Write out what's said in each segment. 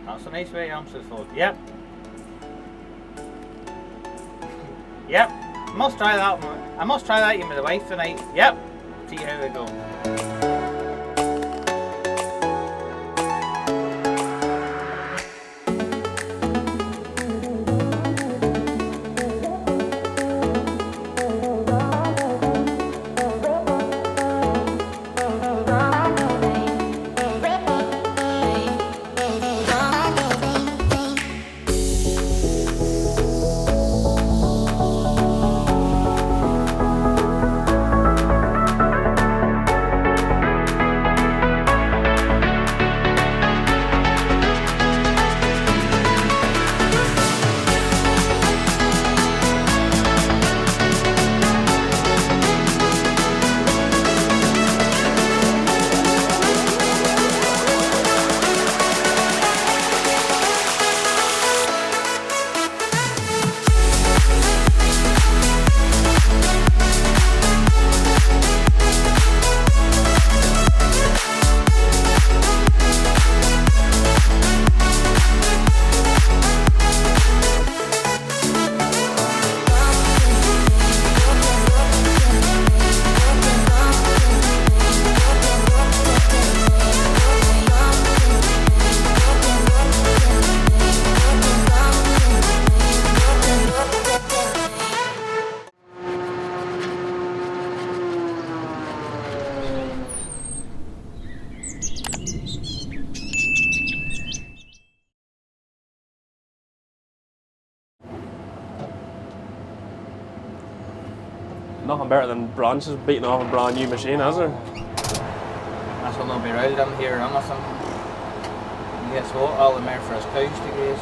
That's a nice way to fold. Yep. Yep. I must try that one. I must try that with the wife tonight. Yep. See how we go. Nothing better than branches beating off a brand new machine, is there? That's when they'll be round in here or anything. And guess what? All the more for his cows to graze.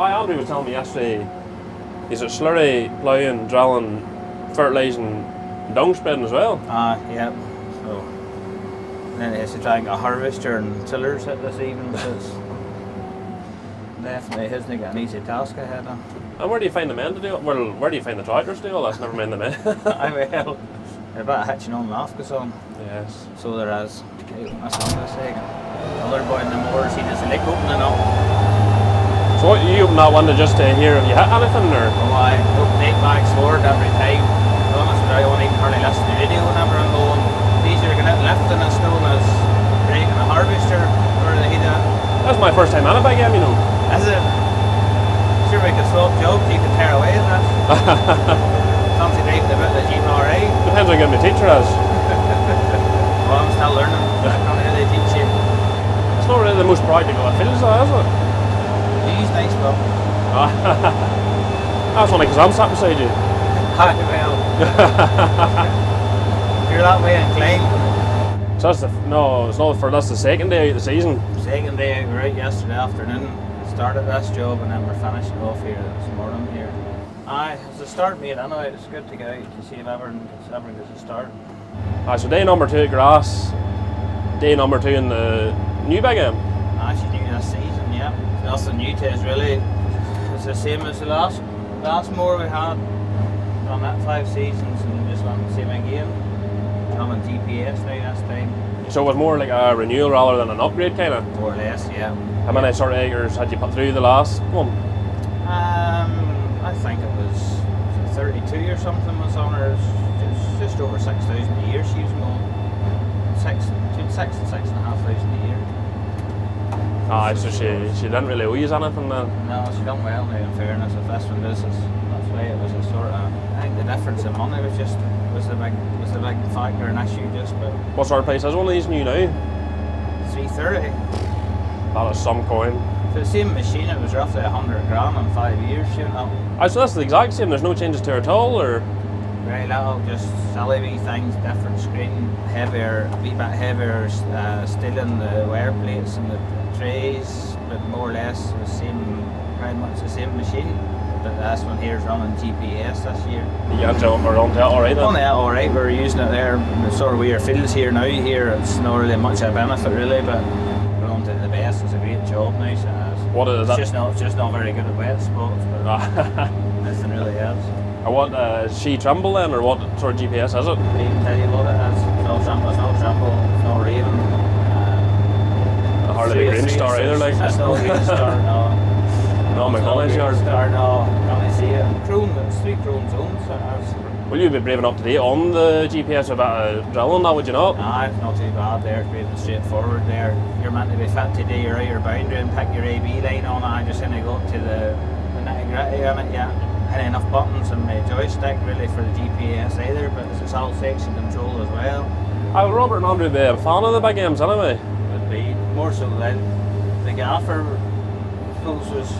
Andrew was telling me yesterday, he's at slurry, ploughing, drilling, fertilising, dung spreading as well. Yep. So, and then he has to try and get a harvester and tillers hit this evening, so it's definitely hasn't got an easy task ahead of him. And where do you find the men to do it? Well, where do you find the tractors to do all this? Never mind the men. I will. There's a bit of hitching on and off goes on. Yes. So there is. That's what I'm saying. The other boy in the motors, he doesn't like opening up. So what, you open that one to just to hear if you hit anything, or? Oh, I open 8 bags forward every time. To be honest with you, I won't even hardly listen to the radio whenever I'm going. It's easier to get it lifting a stone as breaking a harvester or the heat of. That's my first time on a big M, you know. Is it? Sure, we could swap jobs, you could tear away at that. Fancy driving a bit of the GRA. Depends how good my teacher is. Well, I'm still learning. I can't really teach you. It's not really the most practical of fields, though, is it? He's nice, Bob. That's only because I'm sat beside you. Hi, well. If you're that way inclined. So that's it's not for that's the second day out of the season. Second day out, we're out yesterday afternoon. Started this job and then we're finishing off here this morning here. It's a start mate anyway, it's good to get out to see if everyone gets a start. So day number 2 at grass, day number 2 in the new big M. She's new this season, yeah. It's nothing new to us really. It's the same as the last mower we had. Done that 5 seasons and just went the same again. I'm on GPS now this time. So it was more like a renewal rather than an upgrade kind of? More or less, yeah. How many sort of acres had you put through the last one? I think it was 32 or something was on her. It's just over 6,000 a year she was mowing. Between 6,000 and 6,500 a year. So she didn't really owe you anything then? No, she done well now in fairness. If this one does, that's why it was a sort of. I think the difference in money was the big factor and issue just. But what sort of price is one of these new now? 330. That is some coin. For the same machine, it was roughly 100 grand in 5 years. She went up. So that's the exact same. There's no changes to her at all, or? Very little, just silly wee things, different screen, heavier, a wee bit heavier, still in the wire plates and the trays, but more or less the same, pretty much the same machine. But this one here is running GPS this year. Yeah, we're on to it alright then? On it alright, we're using it there, sort of weird fields here now. Here it's not really much of a benefit really, but we're on to the best. It's a great job now. So what is that? It's just not very good at wet spots, but nothing really is. Or what, she Trimble then, or what sort of GPS is it? I can tell you what it is. It's not Trimble, it's not Raven. hardly a green star either, like. That's no green star, no. No, McConaghy yard. Star, no. Can I see it? It's 3 drone zones. Will you be brave enough to date on the GPS about drilling that, would you not? Nah, it's not too bad there. It's pretty straightforward there. You're meant to be fit today, you're out your boundary and pick your AB line on it. I just going to go up to the nitty-gritty on it, yeah. And enough buttons and my joystick really for the GPS either, but it's all section control as well. Robert and Andrew would be a fan of the big games anyway. Would be more so than the gaffer was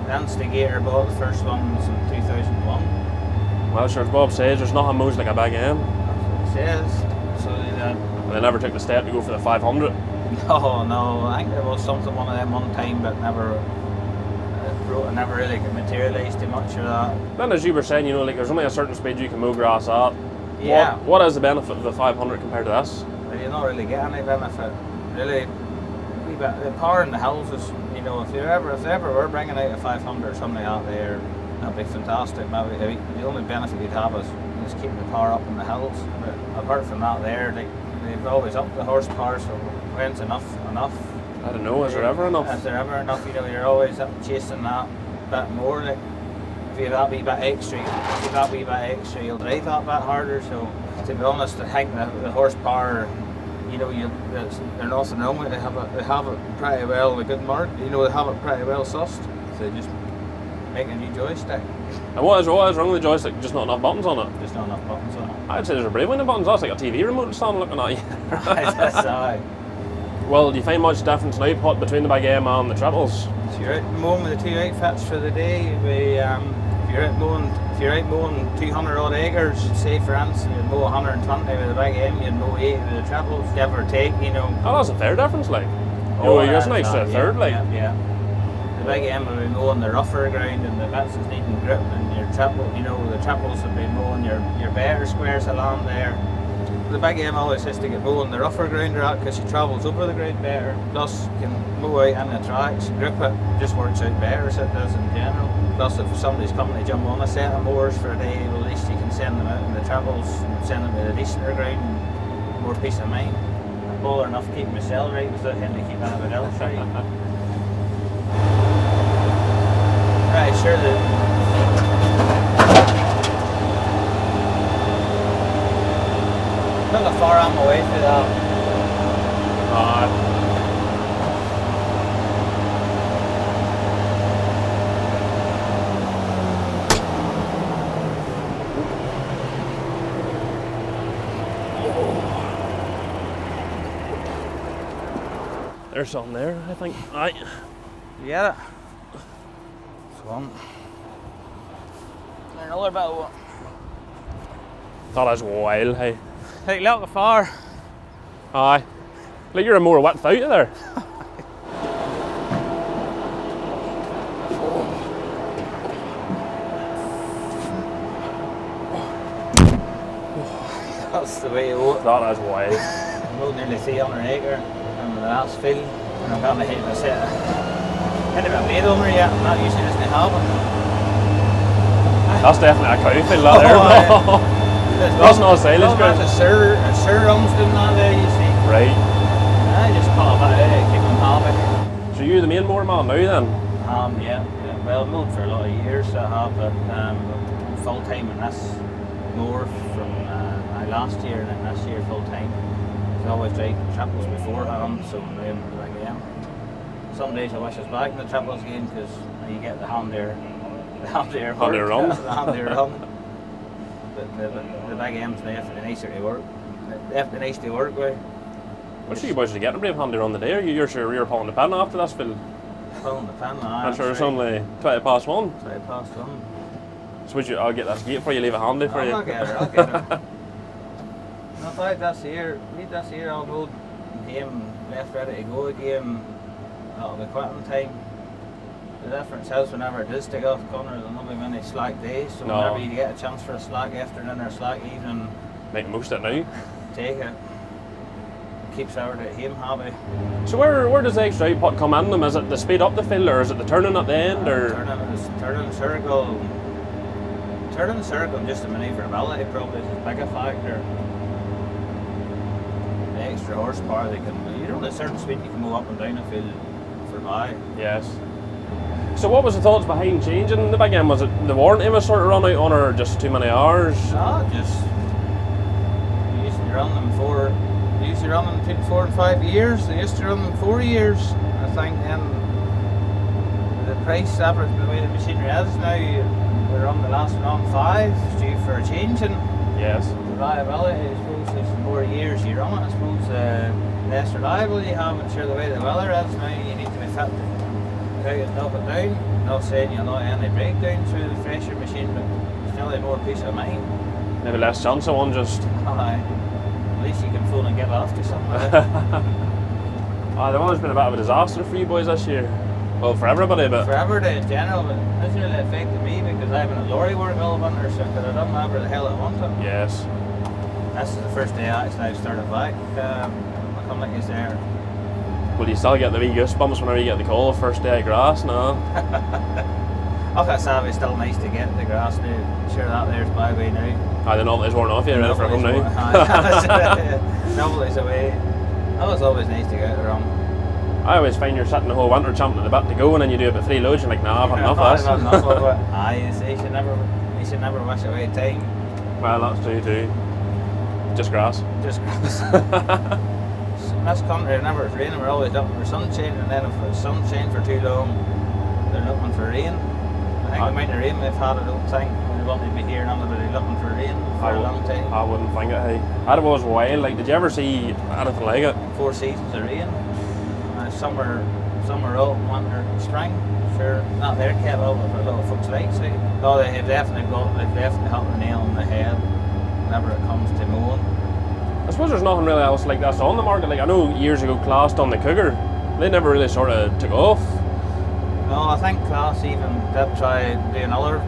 the instigator bought the first ones in 2001. Well, sure, as Bob says, there's nothing moves like a big game. That's what it says. So And they never took the step to go for the 500. No, I think there was something one of them one time, but never really materialised too much of that. Then, as you were saying, like there's only a certain speed you can mow grass at. Yeah. What is the benefit of the 500 compared to this? Well, you're not really getting any benefit, really. The power in the hills is, if they ever were bringing out a 500 or something out there, that'd be fantastic. Maybe the only benefit you'd have is keeping the power up in the hills. But apart from that, they've always upped the horsepower. So when's enough? I don't know. Is there ever enough? Is there ever enough? You're always up chasing that bit more. Like if you have that wee bit extra, you'll drive that bit harder. So to be honest, I think the horsepower, there's nothing wrong with it. They have it pretty well. A good mark, they have it pretty well sussed. So they just make a new joystick. And what is wrong with the joystick? Just not enough buttons on it? Just not enough buttons on it. I'd say there's a brave window buttons. That's like a TV remote standing looking at you. That's aye. Well, do you find much difference now put between the big M and the triples? So you're out mowing with the 2 outfits for the day. If you're out mowing 200 odd acres, say for instance, you'd mow 120 with the big M, you'd mow 80 with the triples, give or take, Oh, that's a fair difference, like. Yours an extra third, like. Yeah. The big M will be mowing the rougher ground and the bits that's needing grip, and your triple, the triples will be mowing your better squares along there. The big M always has to get mowing the rougher ground out because she travels over the ground better. Plus, you can mow out in the tracks, grip it, just works out better as it does in general. Plus, if somebody's coming to jump on a set of mowers for a day, well, at least you can send them out in the triples and send them to the decenter ground and more peace of mind. I'm bother enough keeping myself right without having to keep everybody else right. Right, sure that. Not that far on my way through that. There's something there, I think. Aye. You get it? That's one. There's another bit of one. That is wild, hey. Take look far. Aye. Like you're a more width out of there. That's the way it works. That is wild. I mowed nearly 300 acre in the last field, and I'm going to hit a set. I haven't made over yet, and that usually doesn't happen. That's definitely a cow field, that there. That's not a silage ground. That's a sure runs doing that there, you see. Right. I just call it keep them happy. So you're the main mower man now then? Yeah. Well, I've mowed for a lot of years, I have, but full time in this mower from last year and then this year full time. I always drive triples beforehand, so I'm again. Some days I wish I was back in the triples again because you get the hand there run. But the big M's definitely nicer to work. Definitely nice to work with. What sure you boys are getting a brave handy on the day? You're sure you're pulling the pin after this field? Pulling the pin, I'm sure it's only 20 past 1. 20 past 1. So I'll get this gate for you, leave it handy for you. I'll get her. In fact, this year I'll go game left ready to go again. That'll be quitting time. The difference is whenever it does take off, Conor, there'll not be many slack days, so whenever you get a chance for a slack afternoon or a slack evening, make the most of it now. Take it. Keeps everybody at home happy. So where does the extra output come in them? Is it the speed up the field, or is it the turning at the end, or turning circle and just the manoeuvrability probably is a bigger factor. The extra horsepower they can, you're on a certain speed, you can go up and down a field for by. Yes. So what was the thoughts behind changing the big end? Was it the warranty was sort of run out on, or just too many hours? No, just usually run them between 4 and 5 years. They used to run them 4 years. I think then the price average the way the machinery is now, we're on the last one on 5, it's due for a change in Yes. reliability. I suppose the more years you run it, I suppose less reliable you have, and sure the way the weather is now, you need to be fit to knock it down. Not saying you'll not any breakdown through the fresher machine, but still have more peace of mind. Maybe less chance of one just. Aye. At least you can phone and get off to somewhere. The weather's been a bit of a disaster for you boys this year. Well, for everybody, but. For everybody in general, but it hasn't really affected me because I've been at lorry work all winter, so I could have done whatever the hell I wanted. Yes. This is the first day actually I've started back. McConaghy's there. Will you still get the wee goosebumps whenever you get the call the first day of grass? No. Okay, so it's still nice to get the grass now. Sure that there's by way now. The novelty's worn off, you're ready for home now. Novelty's away. That was always nice to get around. I always find you're sitting the whole winter champing at the bit to go, and then you do about 3 loads, you're like, nah, I've had enough of this. I've had enough of it. Aye, you should never wish away time. Well, that's true too. Just grass. Just grass. In this country, whenever it's raining, we're always looking for sunshine, and then if it's sunshine for too long, they're looking for rain. I think the amount of rain we've had, I don't think we want to be hearing anybody looking for rain for a long time. I wouldn't think it, hey. That was wild. Like, did you ever see anything like it? 4 seasons of rain. Summer, autumn, winter, spring. Sure, not their kept up with a lot of folks like so. Oh, they've definitely hit the nail on the head whenever it comes to mowing. I suppose there's nothing really else like this on the market. Like, I know years ago Class done the Cougar. They never really sort of took off. No, I think Class even did try doing other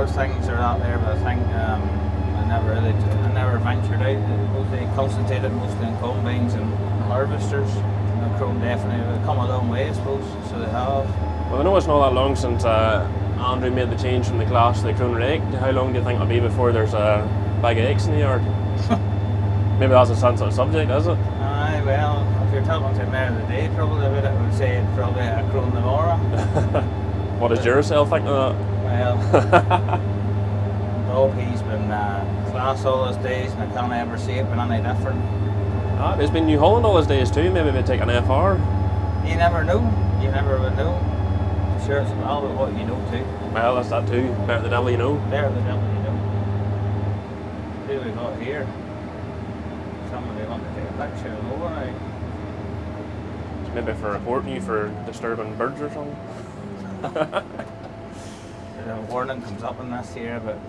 things are out there, but I think I never ventured out. They concentrated mostly on combines and harvesters. Chrome definitely have come a long way, I suppose, so they have. Well, I know it's not that long since Andrew made the change from the Class to the Crown Rake. How long do you think it'll be before there's a bag of eggs in the yard? Maybe that's a sensitive subject, is it? Aye, well, if you're talking to Mayor of the Day, probably about it, I would say it's probably a Crown tomorrow. What does yourself think of that? Well, he's been Class all his days, and I can't ever see it been any different. It's been New Holland all his days too. Maybe they take an FR. You never know. You never would know. Sure, it's all about what you know too. Well, that's that too. Better the devil you know. Better the devil you know. Who we got here? Somebody want to take a picture of Rover now. Maybe for reporting you for disturbing birds or something. The warning comes up in this here about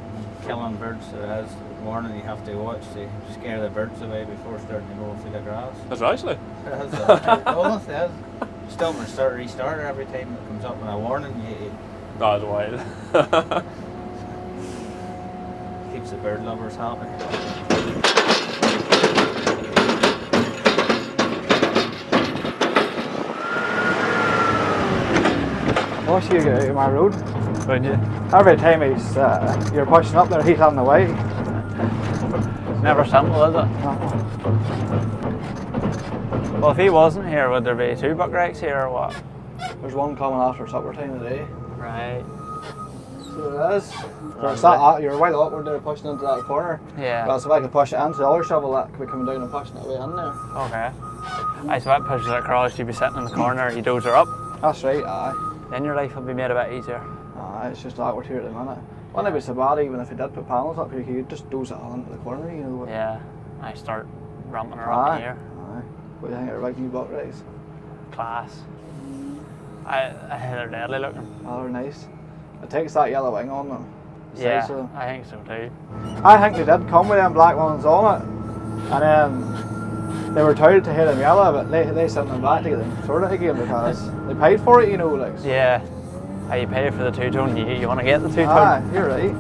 killing birds. There is a warning you have to watch to scare the birds away before starting to go through the grass. That's actually. Honestly, it is. Still restart every time it comes up with a warning. That's wild. Keeps the bird lovers happy. Watch you get out of my road, wouldn't you? Every time you're pushing up there, he's on the way. It's never simple, is it? Well, if he wasn't here, would there be 2 buck wrecks here or what? There's one coming after supper time today. Right. So it is. So it's that, you're well upward there pushing into that corner. Yeah. Well, so if I could push it into the other shovel, that could be coming down and pushing it way in there. Okay. So that pushes it across, you'd be sitting in the corner, you doze her up. That's right, aye. Then your life would be made a bit easier. Aye, it's just awkward here at the minute. Wouldn't it be so bad even if you did put panels up here, you could just doze it all into the corner, you know. Yeah. I start ramping her up here. Aye. What do you think of the right new buck race? Class. I think they're deadly looking. Oh, they're nice. It takes that yellow wing on them. Yeah, so. I think so too. I think they did come with them black ones on it, and then they were touted to hit them yellow, but they sent them back to get them sorted again because they paid for it, you know. Like. Yeah. How you pay for the 2-tone, you want to get the 2-tone. Aye, you're right.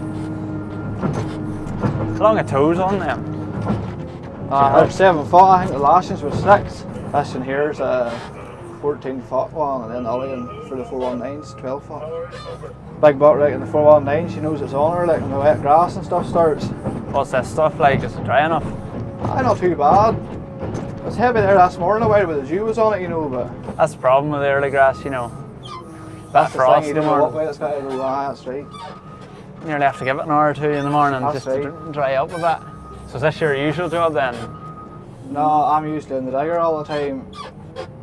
How long are toes on them? They're 7 foot. I think the lashings were 6. This one here's a 14 foot one, and then the other one for the 419's 12 foot. Big buck right in the 419, she knows it's on her, like when the wet grass and stuff starts. What's this stuff like? Is it dry enough? Aye, not too bad. It's heavy there last morning away with the dew was on it, you know, but That's the problem with early grass, you know. that's That the frost thing, in you the don't know what morning. way it's got to go. That's right. You nearly have to give it an hour or two in the morning That's just right. to dry up a bit. So is this your usual job then? No, I'm usually in the digger all the time.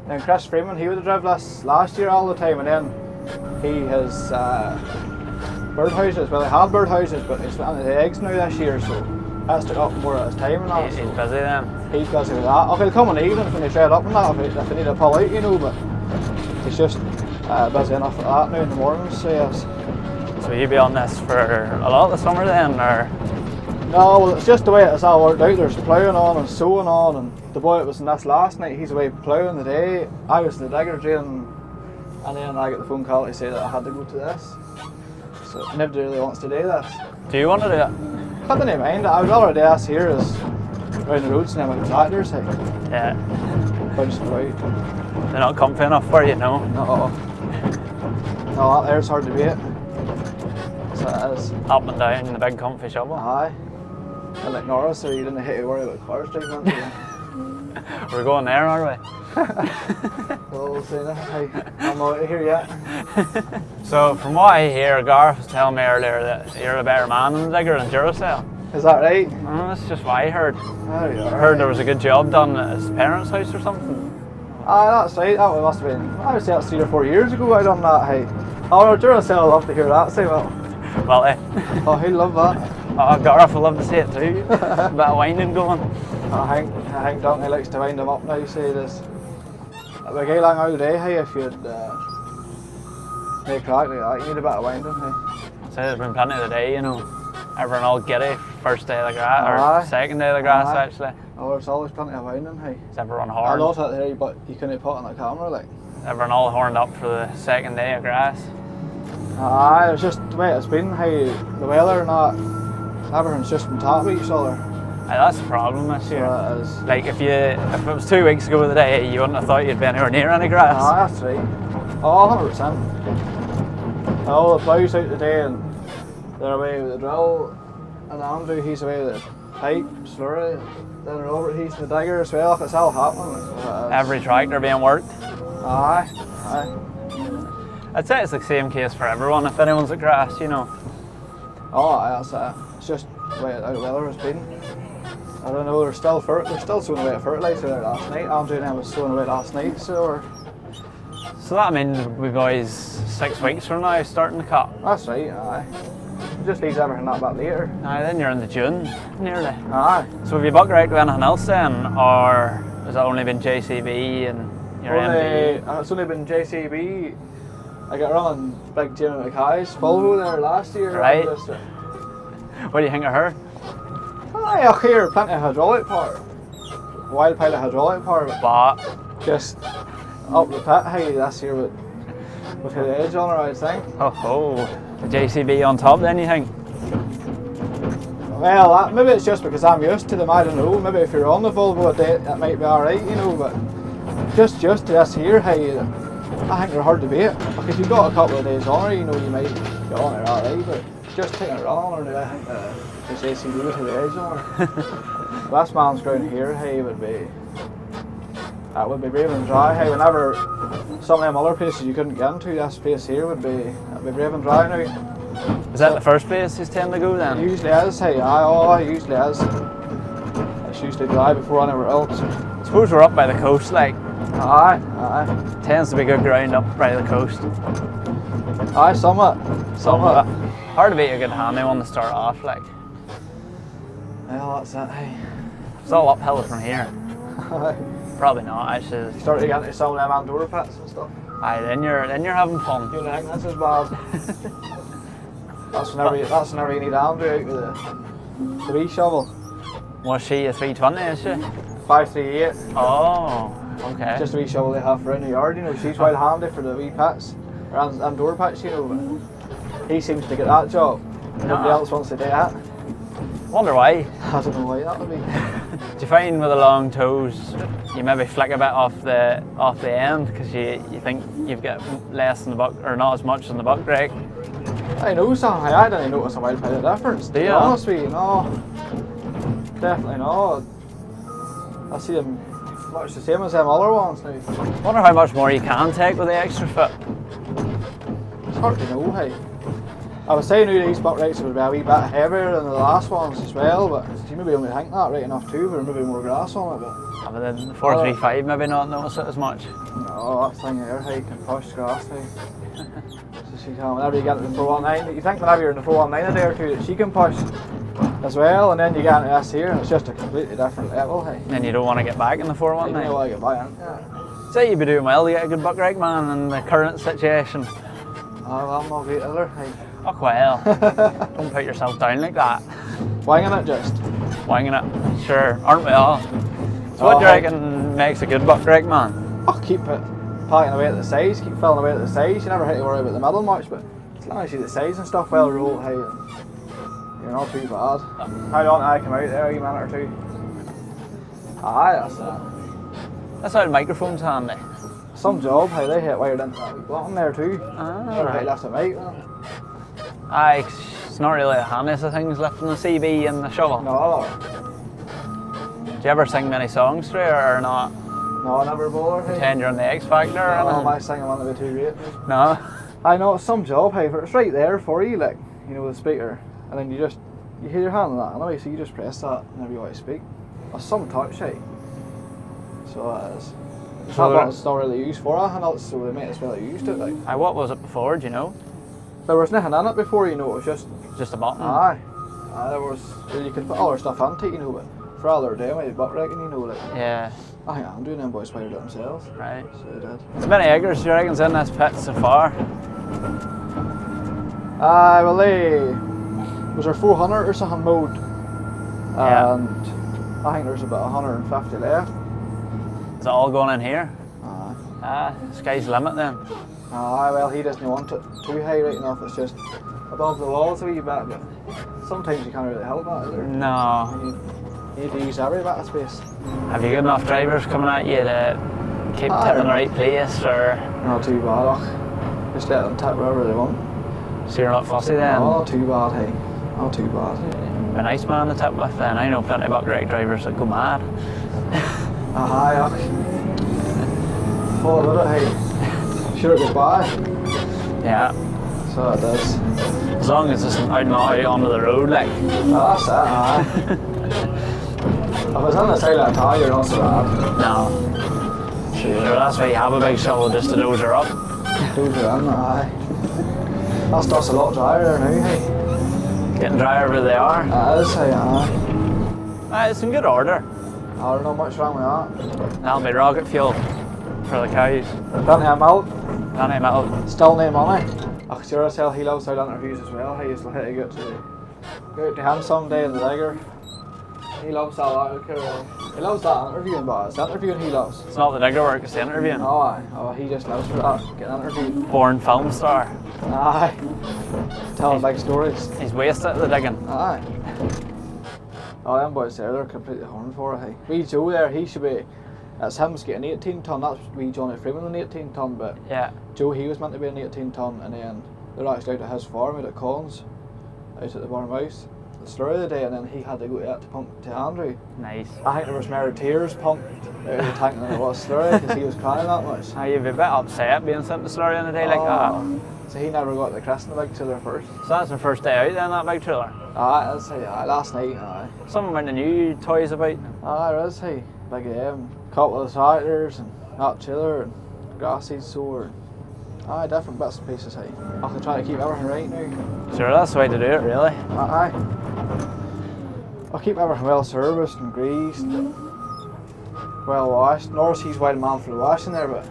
And Chris Freeman, he would have driven last year all the time, and then he has birdhouses. Well, he had birdhouses, but he's planting the eggs now this year, so that's took up more of his time and that. He's So busy then. he's busy with that. Okay, he'll come in the evenings when they shred up and that, if they need to pull out, you know, but he's just busy enough at that now in the mornings, so yes. So you be on this for a lot of the summer then, or? No, well, it's just the way it's all worked out. There's ploughing on and sowing on, and the boy that was in this last night, he's away ploughing the day. I was in the digger draining, and then I get the phone call to say that I had to go to this. So nobody really wants to do this. Do you want to do it? I didn't mind. I would rather do this here as round the roads and then with the tractors. Like, Yeah. bouncing about. They're not comfy enough for you, no? No, that there's hard to beat. So it is. Up and down in the big comfy shovel. Aye. And like Norris, so you didn't hit to worry about cars driving into you. We're going there, are we? Well, we'll see now. Hey, I'm not out of here yet. So from what I hear, Gareth was telling me earlier that you're a better man in the digger than Duracell. Is that right? That's just what I heard. There you I are. heard there was a good job done at his parents' house or something. Aye, that's right. That must have been, I would say that's 3 or 4 years ago I done that. Hey. Oh, Duracell, I'd love to hear that. Say well. Well, Oh, he'd love that. Gareth would love to see it too. A bit of winding going. I think Donkey likes to wind him up now, say this. A guy long all day, hey, if you'd make crack like that, you need a bit of winding, hey. So there's been plenty of the day, you know. Everyone all giddy, first day of the grass, Aye. or second day of the grass Aye. actually. Oh, there's always plenty of winding, hey. Is everyone I horned? love that there, but you couldn't put it on the camera, like. Everyone all horned up for the second day of grass. Aye, it's just the way it's been, hey, the weather and that, everything's just been taught with each other. Aye, that's the problem this year. So it is. Like if it was 2 weeks ago today, you wouldn't have thought you'd be anywhere near any grass. Aye, that's right. Oh, 100%. All the ploughs out today and they're away with the drill, and Andrew, he's away with the pipe, slurry, then Rover, he's in the digger as well, if it's all happening. So it is. Every tractor being worked. Aye, aye. I'd say it's the same case for everyone if anyone's at grass, you know. Oh, aye, that's it. It's just the way the weather has been. I don't know, they're still sowing away at fertiliser there last night. Andrew and I was sowing away last night, so So that means we've always 6 weeks from now starting to cut. that's right, aye. It just leaves everything that bit later. Aye, then you're into June, nearly. Aye. So have you bucked right with anything else then, or has it only been JCB and your MD? It's only been JCB. I got running big Jim McConaghy's Volvo there last year. Right. Just, What do you think of her? aye, I hear plenty of hydraulic power. A wild pile of hydraulic power, but But just up the pit hey this year with the edge on her, I think. the JCB on top then, you think? Well, maybe it's just because I'm used to them, I don't know. Maybe if you're on the Volvo a day, that might be alright, you know, but just to this here, hey, I think they're hard to beat. Because you've got a couple of days on her, you know, you might get on her alright, but just taking a run on her, I think the JCB with the edge on her. This man's ground here, hey, would be brave and dry. Hey, whenever some of them other places you couldn't get into, this place here would be brave and dry now. Is that the first place you tend to go It then? usually is, hey, it usually is. It's usually dry before anywhere else. I suppose we're up by the coast, like, Aye. tends to be good ground up by the coast. Aye, somewhat. Hard to beat a good handy one to start off, like. Well, that's it, hey. It's all uphill from here. Aye. Probably not, actually. Start to get into some of them Andorra pits and stuff. Aye, then you're having fun. You think that's as bad. That's whenever you need Andrew out with the wee shovel. Was she a 320, is she? 538. Oh, okay. Just a wee shovel they have for in the yard, you know. She's well handy for the wee pits. Or Andorra pits, you know. But he seems to get that job. Nobody else wants to do that. Wonder why. I don't know why that would be. Do you find with the long toes, you maybe flick a bit off the end because you think you've got less in the buck or not as much in the buck brake? I know something. I didn't notice a wild pile of difference. To be honest with you, no. Definitely not. I see them much the same as them other ones now. Wonder how much more you can take with the extra foot. It's hard to know, hey. I was saying these buck rates would be a wee bit heavier than the last ones as well, but you maybe only think that right enough too, but there may be more grass on it. But then the 435 maybe not notice it as much. No, that thing there, hey, you can push grass, hey. So she can, whenever you get to the 419, you think whenever you're in the 419 a day or two that she can push as well, and then you get into this here and it's just a completely different level, hey. And you don't want to get back in the You 419. don't want to get by in. Yeah. Say you'd be doing well to get a good buck rake, man, in the current situation. Oh, well, I'm not great either, hey. Oh well, don't put yourself down like that. Winging it just. Winging it, sure, aren't we all? So what do you reckon makes a good buck rake, man? Oh, keep it packing away at the sides, keep filling away at the sides. You never have to worry about the middle much, but as long as you the sides and stuff well rolled, hey, you're not too bad. How long I come out there, a minute or two? Aye, that's that. That's how the microphone's handy. Some job, hey, they hit wired into that wee bottom there too. Never Right. left it right. Aye, it's not really the handiest of things lifting the CB and the shovel. No, Do you ever sing many songs through or not? no, I never bother. Hey. Pretend you're on the X Factor or No, anything? my singing want to be too great. No? I know it's some job, hey, but it's right there for you, like, you know, the speaker, and then you hear your hand on that anyway, so you just press that whenever you want to speak. It's some touch, hey. So it is. It's So not what it's not really used for, and else so they might as well have used it, like. Aye, what was it before, do you know? There was nothing in it before, you know, it was just, Just a button? aye, there was, you could put other stuff into it, you know, but for all their day, my butt wrecking, you know, like, Yeah, I think I'm doing them boys wired it themselves, right. so they did. As many acres do you reckon's in this pit so far? Aye, well was there 400 or something mowed, Yeah. and I think there's about 150 left. Is it all going in here? Aye. Ah, sky's the limit then. Aye, well he doesn't want it too high right enough, it's just above the walls a wee bit, but sometimes you can't really help that either. No. You need to use every bit of space. Have you got enough drivers coming at you to keep Aye. tipping the right place, or Not too bad, och. Just let them tip wherever they want. so you're not fussy then? No, not too bad, hey. Not too bad. Be a nice man to tip with then. I know plenty of buck rake drivers that go mad. Aye, och. Follow with it, hey. Sure it goes by. Yeah. So it does. As long as it's out not out onto the road, like. Oh, that's it, aye. If it's on the side of the car, you're not so bad. No. Sure, that's why you have a big shovel, just to doze her up. Those are in, aye. That stuff's a lot drier there now, hey. Getting drier where they are. That is, hey, aye. Aye, it's in good order. I don't know much wrong with that. That'll be rocket fuel for the cows. Plenty of milk, Plenty of milk. still no money. Ach, sure as hell he loves out interviews as well. He used to hit to go out to him someday in the digger. He loves that out there. He loves that interviewing, but it's interviewing he loves. It's not the digger work, it's the interviewing. Oh, aye. Oh, he just loves for that, getting interviewed. Born film star. Aye. Telling big stories. He's wasted at the digging. Aye. Oh, them boys there, they're completely horned for it, hey. Wee Joe there, he should be, that's him getting 18 tonne, that's wee Johnny Freeman an 18 tonne, but Yeah. Joe, he was meant to be an 18 tonne, and then they're actually out at his farm out at Collins, out at the Barnhouse, the slurry of the day, and then he had to go out to pump to Andrew. Nice. I think there was more tears pumped out of the tank than there was slurry, because he was crying that much. Aye, you'd be a bit upset being sent to slurry on a day like that. So he never got the crest in the big trailer first. So that's the first day out then, that big trailer. Aye, I'd say aye, last night, aye. Some amount of new toys about. Aye, there is, hey. Big couple of tractors and that chiller and grass seed sower. Aye, different bits and pieces, hey. I have to try to keep everything right now. Sure, that's the way to do it, really. Aye. I'll keep everything well serviced and greased, well washed. Norris, he's wild man for the washing there, but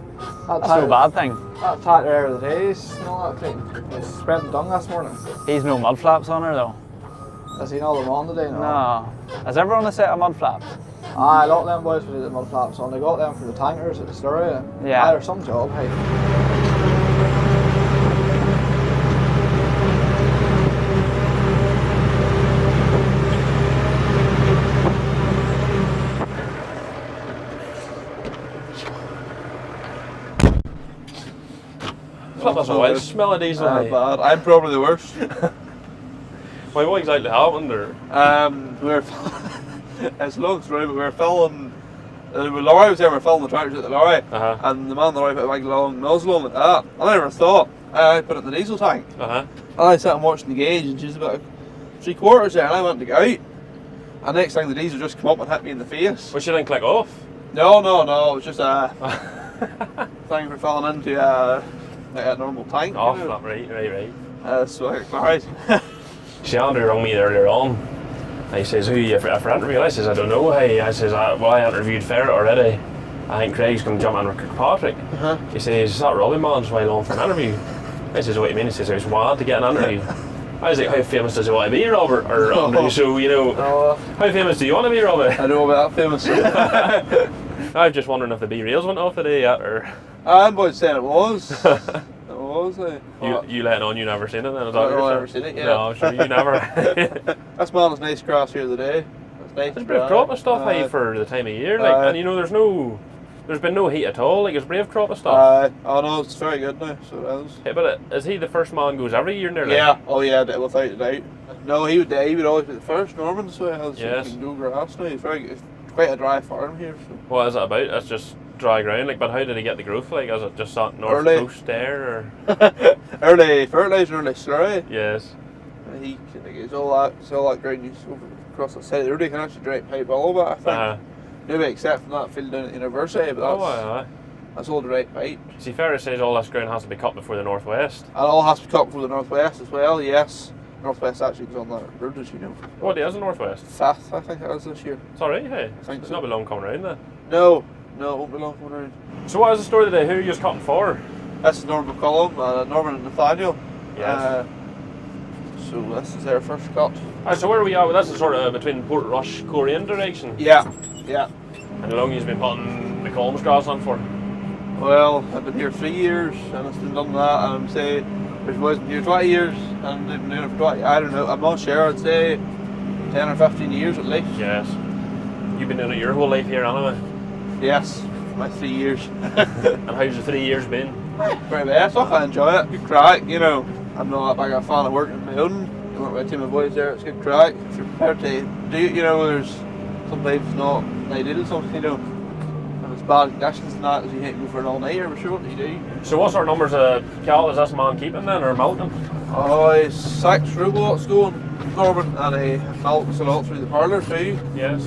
That's no bad thing. that tractor there of the day is not that clean. It's spreading dung this morning. He's no mud flaps on her though. Has he not them on today? No. Has everyone a set of mud flaps? Aye, a lot of them boys with the mud flaps on. They got them for the tankers at the slurry. Yeah. Aye, there's some job, hey. Flip us away, smell of diesel. Bad. I'm probably the worst. Why, what exactly happened? Or We're it's long story, but we were filling The lorry was there, we were filling the tractors at the lorry, Uh-huh. and the man on the lorry put a big long nozzle on it. I never thought. I put it in the diesel tank. Uh-huh. And I sat and watching the gauge, and she was about 3/4 there, and I went to go out. And next thing, the diesel just come up and hit me in the face. But she didn't click off. No, it was just a thing for falling into like a normal tank. Off, you know. right. So I clarified. See, Andrew rang me earlier on. And he says, who are you for interview? I says, I don't know. Hey, I says, well, I interviewed Ferret already. I think Craig's going to jump on recruit Patrick. Uh-huh. He says, is that Robbie man's while on for an interview? I says, what do you mean? He says, I was wild to get an interview. I was like, how famous does he want to be, Robert? Or Andrew? So, you know, how famous do you want to be, Robert? I know about famous. I was just wondering if the B rails went off today yet, or. I'm about saying it was. It was. You letting on you never seen it then? Is that I've what never you're seen saying? it, yeah. No, I'm sure you never. That's man, it's nice grass here today. It's nice. There's brave crop of stuff for the time of year, like, and you know, there's been no heat at all. Like, it's brave crop of stuff. Oh no, it's very good now. So it is. Yeah, but is he the first man goes every year nearly? Yeah. Oh yeah, without a doubt. No, he would always be the first. Norman, so he has Yes. can do grass now. It's quite a dry farm here. So. What is it about? It's just dry ground. Like, but how did he get the growth? Like, is it just that north Early. coast there, or? Early fertilizer, early slurry. Yes. It's all that ground you over across the side of the road. You can actually direct pipe all of it. I think. Maybe except from that field down at the university, but that's all direct pipe. See, Ferris says all this ground has to be cut before the northwest. And it all has to be cut before the northwest as well. Yes, northwest actually goes on that road, as you know. What day is the northwest? 5th, I think it is this year. It's alright, hey. I think It's so. not be long coming around then. No, it won't be long coming around. So what is the story today? Who are you just cutting for? This is Norman McCollum, Norman and Nathaniel. Yes. So this is their first cut. So where are we at? Well, this is sort of between Port Rush, Korean direction. Yeah. And how long you've been putting McCollum's grass on for? Well, I've been here 3 years, and it's been done that, and I'm say there's boys been here 20 years, and they've been doing it for 20. I don't know. I'm not sure. I'd say 10 or 15 years at least. Yes. You've been doing it your whole life here, anyway. Yes, my 3 years. And how's the 3 years been? Very best. I enjoy it. Good crack, you know. I'm not that big a fan of working on my own. I work with a team of boys there. It's good crack. If you're prepared to do it, you know, there's sometimes it's not ideal, something, you know. And it's bad conditions and that, as you hate to go for an all-nighter, but sure, what do you do? So what sort of numbers of cattle is this man keeping then, or milking? Oh, he's 6 robots going, Norman, and he milks a lot through the parlour too. Yes.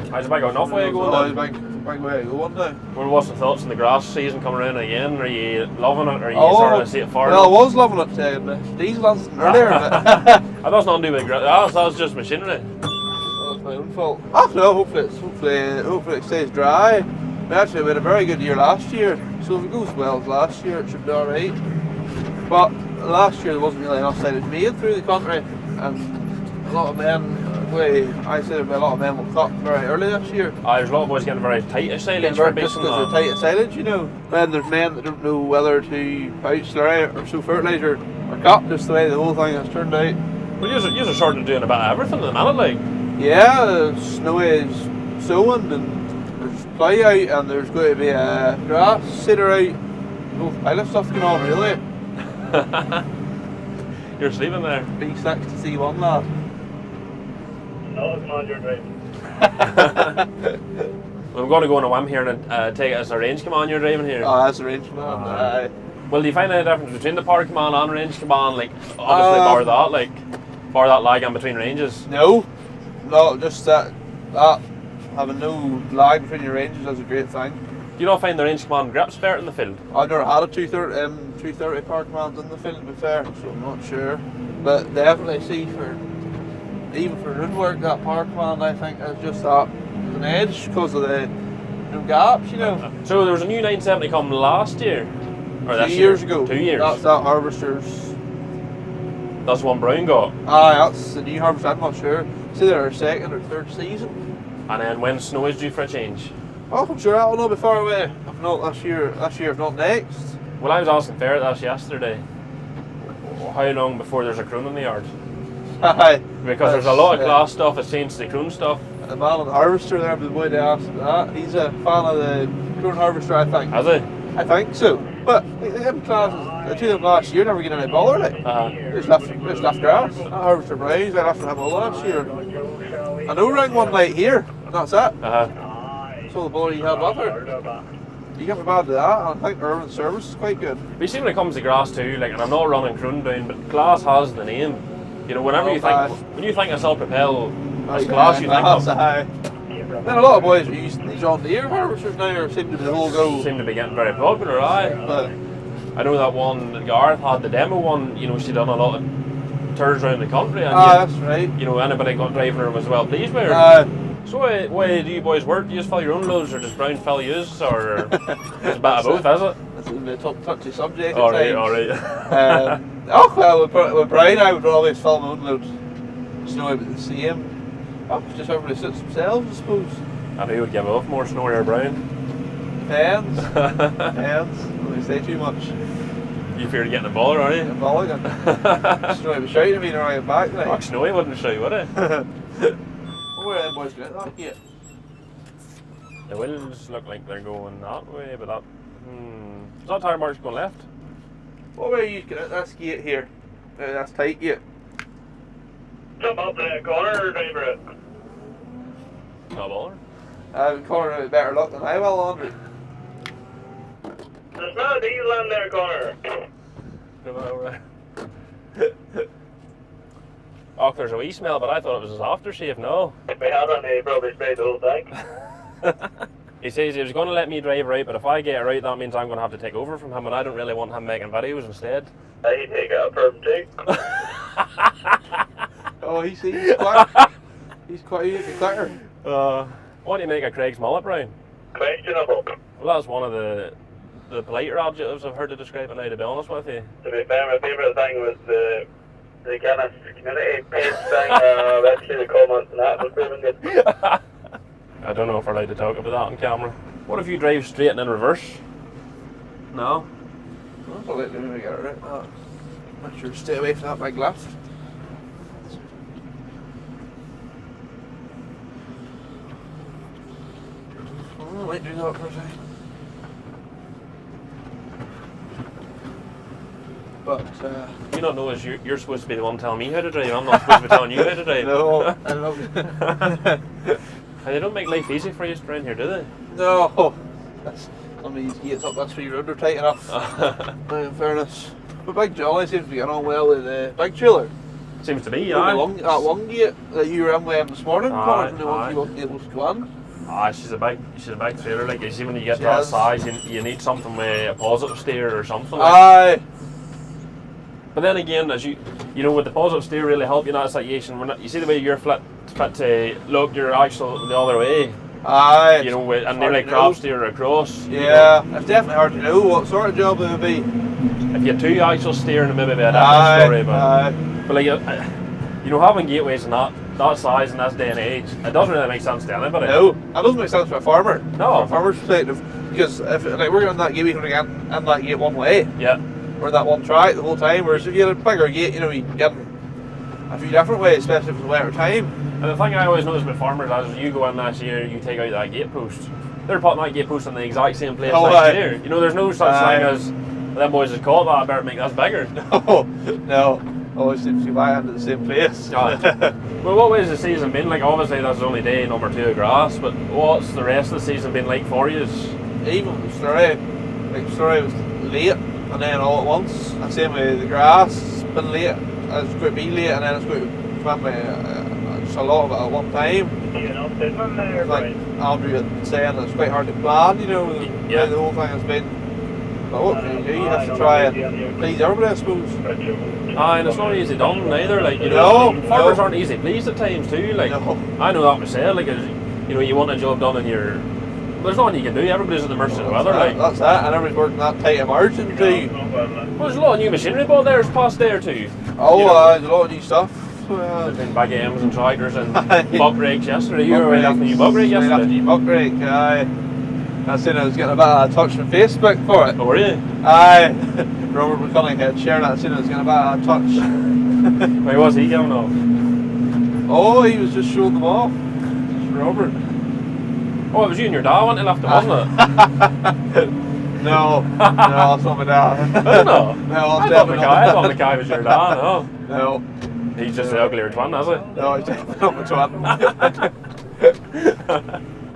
How's the big enough way going Oh, then? he's big way going now. Well, what's the thoughts on the grass season coming around again? Are you loving it, or are you sort of see it far? Well, I was loving it the diesel earlier, but That's nothing to do with grass, that's just machinery. that's my own fault. Oh no, hopefully it stays dry. We actually had a very good year last year, so if it goes well as last year, it should be alright. But last year there wasn't really enough silage made through the country, and a lot of men, I said a lot of men will cut very early this year. There's a lot of boys getting very tight of silage for Just basing because they're tight of silage, you know. Then there's men that don't know whether to pouch slurry or sow fertilizer or cut, just the way the whole thing has turned out. Well, you're sort of doing a bit of everything at the minute, like. Yeah, snow is sowing, and there's plough out, and there's going to be a grass seeder out. No pile of stuff going on, really. You're sleeping there. B6 to C1, lad. No, it's not your driving. I'm going to go on a whim here and take it as a range command you're driving here. Oh, that's a range command. Well, do you find any difference between the power command and range command? Like, obviously, bar that lag in between ranges. No, just that having no lag between your ranges is a great thing. Do you not find the range command grips better in the field? I've never had a 230 power command in the field, to be fair, so I'm not sure. But definitely see even for road work, that power command I think is just that an edge because of the no gaps, you know. So there was a new 970 come last year, or 2 this years year? ago. 2 years. That's that harvester's. That's one Brown got. That's the new harvester. I'm not sure. It's either our second or third season. And then when snow is due for a change. Oh, I'm sure that'll not be far away. If not this year, if not next. Well, I was asking Ferret this yesterday. How long before there's a crone in the yard? Because there's a lot of glass stuff that's changed to crone stuff. The man on the harvester there, the boy they asked that. He's a fan of the crone harvester, I think. Has he? I think so. But them classes, the two of them last year never get any bother, like. Just left grass. That harvester Browns, I left for him all last year. An O-ring one night here, and that's it. So the ball you had with her. You can't be bad to that. I think urban service is quite good. But you see, when it comes to grass too, like, and I'm not running Croon down, but Glass has the name. You know, whenever you think, when you think of self-propel, it's Glass you think of. Then a lot of boys are using the John Deere harvesters now, seem to be all go. Seem to be getting very popular, aye. But I know that one, Gareth had the demo one, you know, she done a lot of tours around the country, and that's right. you know, anybody got driving her was well pleased with her. So why do you boys work? Do you just fill your own loads, or does Brown fill yours, or it's a bit of both, is it? That's a bit touchy subject. Alright. Oh well, with Brown I would always fill my own loads. Snow about the same. Oh, it's just everybody suits themselves, I suppose. And who would give off more, Snowy or Brown? Depends. Depends. Don't say too much. You fear getting a baller, are you? Getting balling. Snowy was shouting at me when I get back. Fuck, Snowy wouldn't shout, would he? Where are them boys going that gate? The wheels look like they're going that way, but that... Is that tire mark's going left? What way are you going at? That's gate here. That's tight gate. Jump up there, Conor, driver it. No baller. Conor had better luck than I will, Andrew. There's not a diesel in there, Conor. Oh, there's a wee smell, but I thought it was his aftershave, no. If we had one, he'd probably sprayed the whole thing. He says he was going to let me drive right, but if I get it right, that means I'm going to have to take over from him, and I don't really want him making videos instead. He'd take it up from too. Oh, he's quick. He's a clicker. What do you make of Craig's mullet, Brown? Questionable. Well, that's one of the politer adjectives I've heard to describe it now, to be honest with you. To be fair, my favourite thing was the kind of community page thing, actually the comments and that was pretty good. I don't know if we're allowed to talk about that on camera. What if you drive straight and in reverse? No? I'll let me get it right. Make sure to stay away from that big left. I might do that for a second. But, you don't know, you're supposed to be the one telling me how to drive. I'm not supposed to be telling you how to drive. No, I love They don't make life easy for you around here, do they? No. Some of these gates up that street road are tight enough. In fairness. But Big Jolly seems to be getting on well with the big trailer. Seems to be, yeah. That one gate that you were in with this morning, Conor, from the one you wasn't able to go in. She's a big trailer. Like, you see, when you get to that size, you need something with a positive steer or something. Aye. But then again, as you know, with the positive steer really help you in that situation. You see the way you're fit to look your axle the other way. Aye. You know, and nearly crab steer across. Yeah, it's definitely hard to know what sort of job it would be. If you had two axles steering, it maybe be a different story. But like, you know, having gateways and that size in this day and age, it doesn't really make sense to anybody. No, that doesn't make sense for a farmer. No. From a farmer's perspective, because if like we're going that gate, we're going in that gate one way. Yeah. Or that one track the whole time. Whereas if you had a bigger gate, you know, you can get a few different ways, especially if it's winter time. And the thing I always notice with farmers is you go in this year, you take out that gate post. They're putting that gate post in the exact same place next year. You know, there's no such thing as them boys have caught that, I better make this bigger. No. Always seems to be back into the same place. Well, what way has the season been? Like, obviously that's only day number 2 of grass, but what's the rest of the season been like for you? Even with Slurry, like Slurry was late and then all at once. And same with the grass, it's been late. It's going to be late and then it's going to come just a lot of it at one time. You know, there, like Andrew had saying, it's quite hard to plan, you know, how the whole thing has been. But what can you do? You have to try and please everybody, I suppose. And it's not easy done either. Like, you know, farmers aren't easy pleased at times too. Like, I know that myself. Like, you know, you want a job done and there's nothing you can do. Everybody's at the mercy of the weather. Like, that's that, and everybody's working that tight a margin too. Well, there's a lot of new machinery bought there this past day or two. Oh, there's a lot of new stuff. There's been bag M's and tractors and buck rakes yesterday. You were right after the new buck rake yesterday. After the new buck rake, aye. I seen I was getting a bit of a touch from Facebook for it. Oh, were you? Aye. Robert McConaghy had shared that. I seen I was getting a bit of a touch. Why was he giving off? Oh, he was just showing them off. Just Robert. Oh, it was you and your dad went and left him, wasn't it? No, that's not my dad. No? No, I thought McConaghy was your dad, no? No. He's just the uglier twin, is he? No, he's definitely not my twin.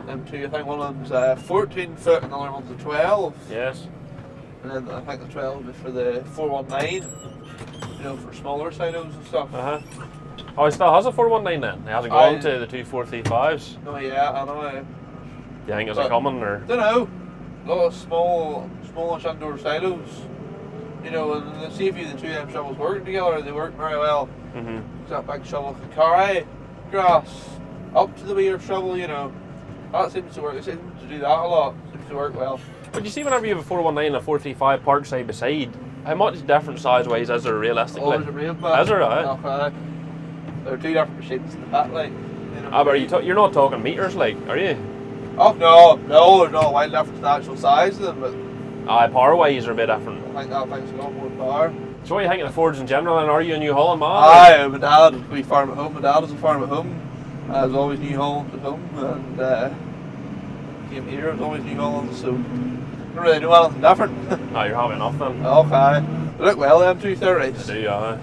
Them two. I think one of them's 14 foot and the other one's a 12. Yes. And then I think the 12 is for the 419, you know, for smaller silos and stuff. Oh, he still has a 419 then? He hasn't gone to the 2435s? No, yeah, I know. Do you think it's a common or? I don't know. A lot of smallish indoor silos. You know, and see if the two of them shovels working together, they work very well. That big shovel can carry grass up to the weir shovel, you know. That seems to work. It seems to do that a lot. It seems to work well. But you see, whenever you have a 419 and a 435 parked side by side, how much different size ways is there realistically? Oh, there's a real bit. Is there, right? Okay. There are two different machines in the back, like. You know, But you're not talking meters, like, are you? Oh, no, there's no wild difference in the actual size of them, but Power ways are a bit different. I think that thing's got more power. So what are you thinking of Fords in general, and are you a New Holland man? Aye, my dad, we farm at home. My dad was a farm at home. I was always New Holland at home, and came here, it was always New Holland, so don't really know anything different. No, you're happy enough then. Okay. They look well, them 230s. They do, They're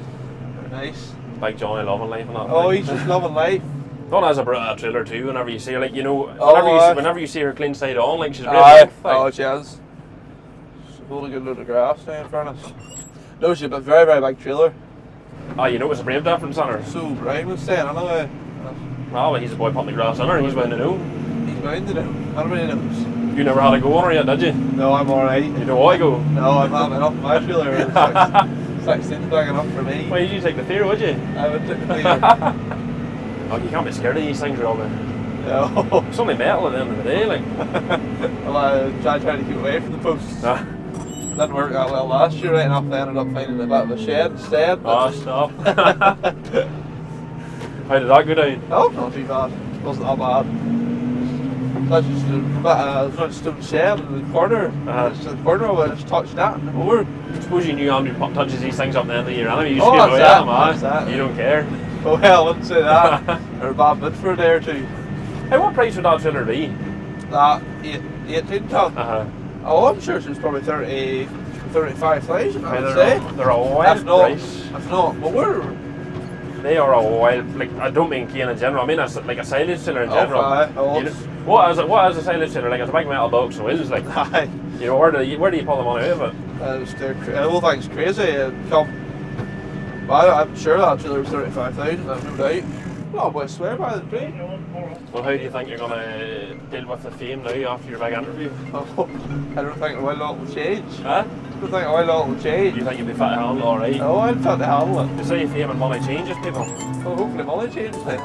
nice. Like Johnny loving life and that. Oh, thing. he's just loving life. Dawn has a trailer too, whenever you see her, like, you know, Oh, whenever you see her clean side on, like, she's really Aye. like, Oh, she has. She's holding a good load of grass now, in fairness. No, she's a very, very big trailer. you know it's a brave difference on her. So Brian was saying, I know. Well, he's the boy putting the grass in her, he's bound to know. He's bound to know. Everybody knows. You never had a go on her yet, did you? No, I'm alright. You don't want to go? No, I'm having enough of my trailer. 16's big enough for me. Why did you take the theory, would you? I would take the theater. Oh, you can't be scared of these things, Robin. No. It's only metal at the end of the day, like. Well, I tried to keep away from the posts. Didn't work that well last year, right enough. I ended up finding a bit of a shed instead. Oh, stop. How did that go down? Oh, not too bad. Wasn't that bad. That's just a bit of a stone shed in the corner. Just in the corner where I just touched that and over. I suppose you knew Andrew touches these things up at the end of the year anyway. You just Oh, get away that's at them, it, that's it. You don't care. Oh, well, I wouldn't say that. They're a bad bid for a day or two. Hey, what price would that trailer be? That 18 ton. Oh, I'm sure it's probably 35,000, I would say. They're a wild price. If not more. They are a wild, like, I don't mean Kane in general, I mean that's like a silage trailer in general. Oh, You know, what is a silage trailer? Like, it's a big metal box and wheels, like, aye. you know, where do you pull the money out of it? The whole thing's crazy. I'm sure that trailer was 35,000, I've no doubt. Oh, boy, I swear by the tree. Well, how do you think you're going to deal with the fame now after your big interview? Oh, I don't think a whole lot will change. Huh? I don't think a whole lot will change. You think you'll be fit to handle alright? Oh, I'd fit to handle it. They say fame and money changes people. Well, hopefully money changes then.